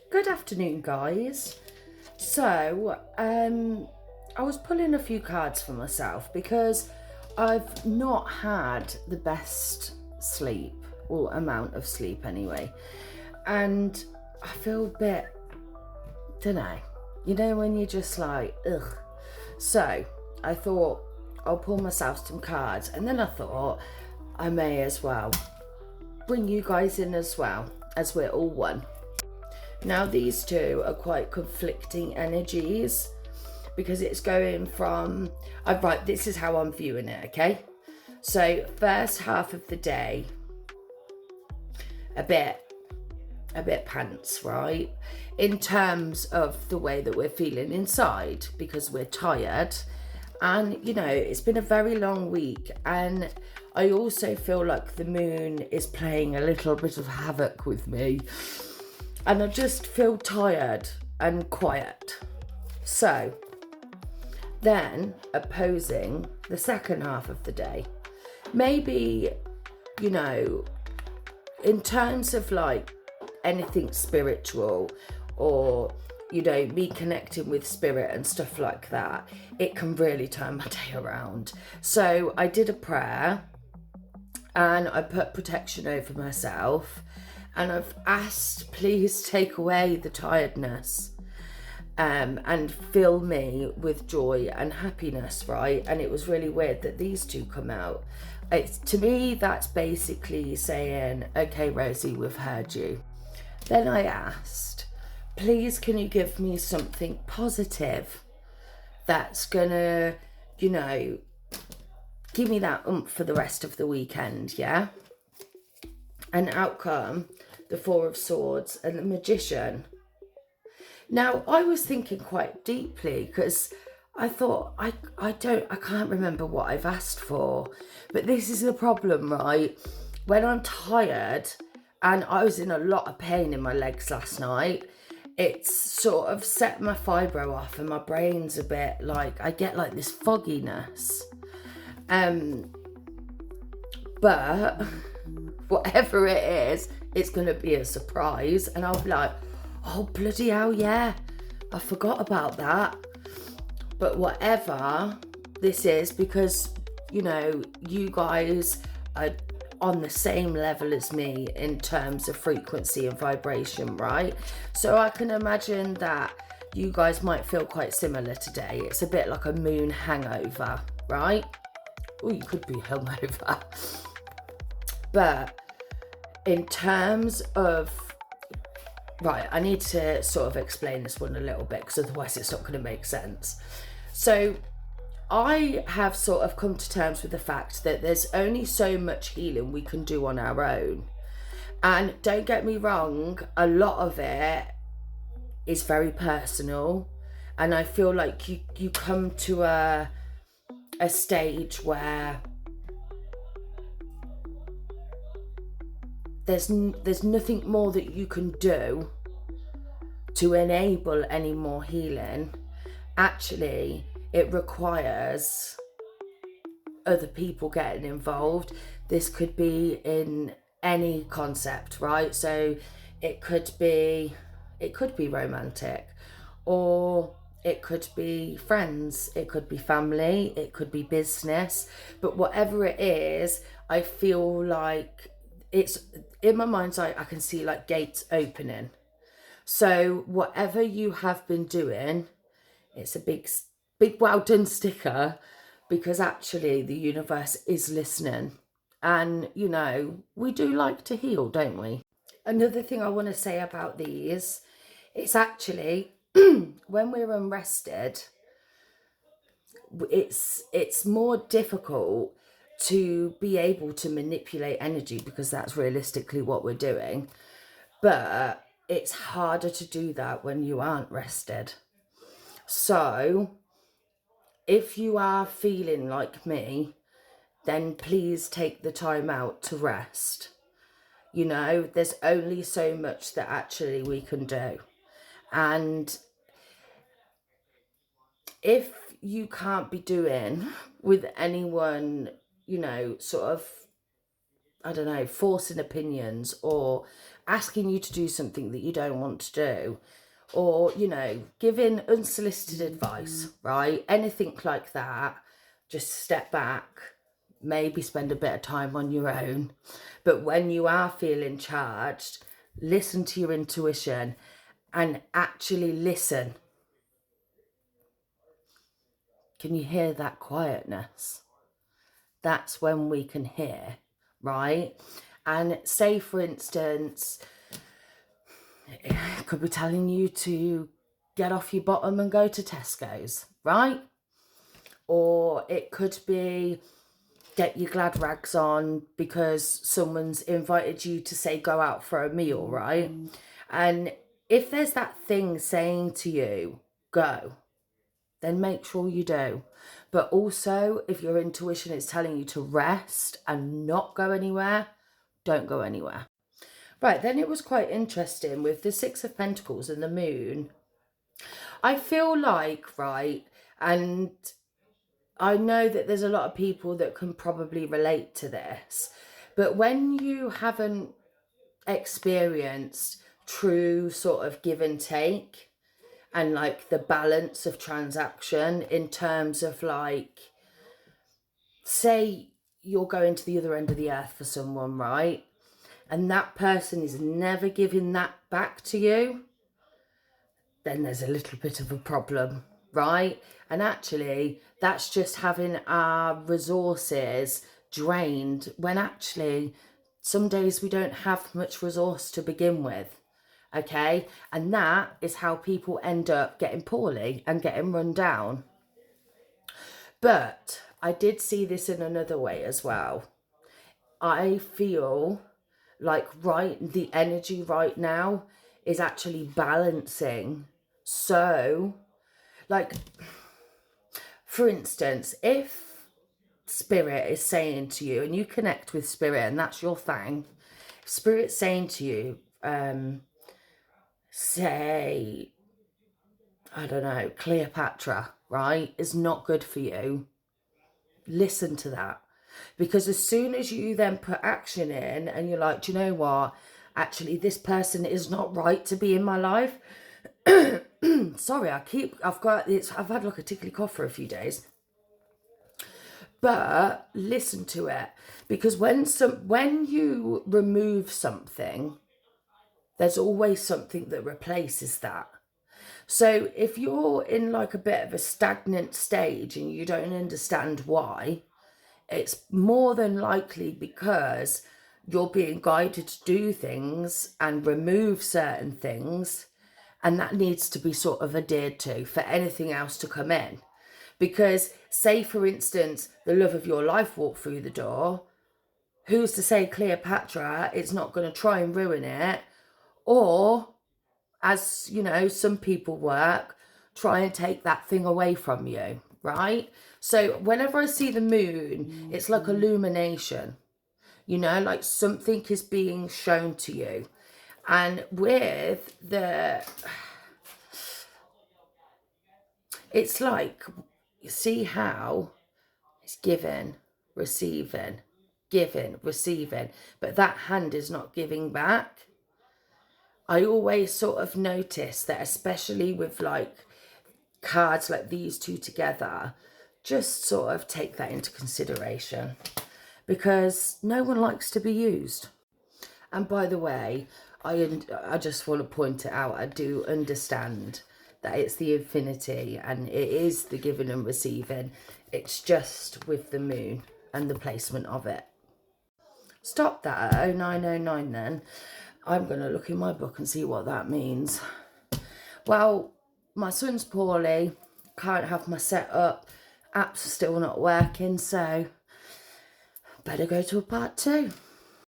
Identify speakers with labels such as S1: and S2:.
S1: Good afternoon, guys. I was pulling a few cards for myself because I've not had the best sleep, or amount of sleep anyway, and I feel a bit, dunno, when you're just like, ugh. So I thought I'll pull myself some cards, and then I thought I may as well bring you guys in as well, as we're all one. Now, these two are quite conflicting energies because it's going from, right, this is how I'm viewing it, okay? So, first half of the day, a bit pants, right? In terms of the way that we're feeling inside because we're tired. And, it's been a very long week. And I also feel like the moon is playing a little bit of havoc with me. And I just feel tired and quiet. So, then opposing the second half of the day, maybe, in terms of like anything spiritual or, me connecting with spirit and stuff like that, it can really turn my day around. So I did a prayer and I put protection over myself. And I've asked, please take away the tiredness and fill me with joy and happiness, right? And it was really weird that these two come out. To me, that's basically saying, okay, Rosie, we've heard you. Then I asked, please, can you give me something positive that's gonna, give me that oomph for the rest of the weekend, yeah? And out come the Four of Swords and the Magician. Now, I was thinking quite deeply because I thought, I can't remember what I've asked for. But this is the problem, right? When I'm tired and I was in a lot of pain in my legs last night, it's sort of set my fibro off and my brain's a bit like, I get like this fogginess. But whatever it is, it's going to be a surprise. And I'll be like, oh, bloody hell, yeah, I forgot about that. But whatever this is, because, you guys are on the same level as me in terms of frequency and vibration, right? So I can imagine that you guys might feel quite similar today. It's a bit like a moon hangover, right? Or you could be hungover. But in terms of, right, I need to sort of explain this one a little bit because otherwise it's not going to make sense. So I have sort of come to terms with the fact that there's only so much healing we can do on our own. And don't get me wrong, a lot of it is very personal. And I feel like you come to a stage where there's nothing more that you can do to enable any more healing. Actually, it requires other people getting involved. This could be in any concept, right? So it could be romantic, or it could be friends, it could be family, it could be business. But whatever it is, I feel like it's in my mind's eye, I can see like gates opening. So whatever you have been doing, it's a big well done sticker, because actually the universe is listening. And, we do like to heal, don't we? Another thing I want to say about these, it's actually when we're unrested, it's more difficult to be able to manipulate energy because that's realistically what we're doing. But it's harder to do that when you aren't rested. So if you are feeling like me, then please take the time out to rest. There's only so much that actually we can do. And if you can't be doing with anyone, sort of, I don't know, forcing opinions or asking you to do something that you don't want to do, or, you know, giving unsolicited advice, right? Anything like that, just step back, maybe spend a bit of time on your own. But when you are feeling charged, listen to your intuition and actually listen. Can you hear that quietness? That's when we can hear, right? And say, for instance, it could be telling you to get off your bottom and go to Tesco's, right? Or it could be get your glad rags on because someone's invited you to, say, go out for a meal, right? And if there's that thing saying to you, go, then make sure you do. But also, if your intuition is telling you to rest and not go anywhere, don't go anywhere. Right, then it was quite interesting with the Six of Pentacles and the Moon. I feel like, right, and I know that there's a lot of people that can probably relate to this, but when you haven't experienced true sort of give and take and like the balance of transaction in terms of, like, say you're going to the other end of the earth for someone, right? And that person is never giving that back to you, then there's a little bit of a problem, right? And actually, that's just having our resources drained when actually some days we don't have much resource to begin with, okay? And that is how people end up getting poorly and getting run down. But I did see this in another way as well. I feel like the energy right now is actually balancing. So, like, for instance, if spirit is saying to you, and you connect with spirit and that's your thing, spirit's saying to you, say, I don't know, Cleopatra, right, is not good for you, listen to that. Because as soon as you then put action in and you're like, do you know what, actually this person is not right to be in my life. Sorry, I've had like a tickly cough for a few days. But listen to it, because when you remove something, there's always something that replaces that. So if you're in like a bit of a stagnant stage and you don't understand why, it's more than likely because you're being guided to do things and remove certain things, and that needs to be sort of adhered to for anything else to come in. Because say, for instance, the love of your life walked through the door, who's to say Cleopatra is not going to try and ruin it? Or, as you know, some people work, try and take that thing away from you, right? So whenever I see the moon, it's like illumination, you know, like something is being shown to you. And with the, it's like, you see how it's giving, receiving, but that hand is not giving back. I always sort of notice that, especially with like cards like these two together, just sort of take that into consideration, because no one likes to be used. And by the way, I just want to point it out, I do understand that it's the infinity and it is the giving and receiving. It's just with the moon and the placement of it. Stop that at 0909 then. I'm going to look in my book and see what that means. Well, my son's poorly, can't have my setup, app's still not working, so better go to a part 2.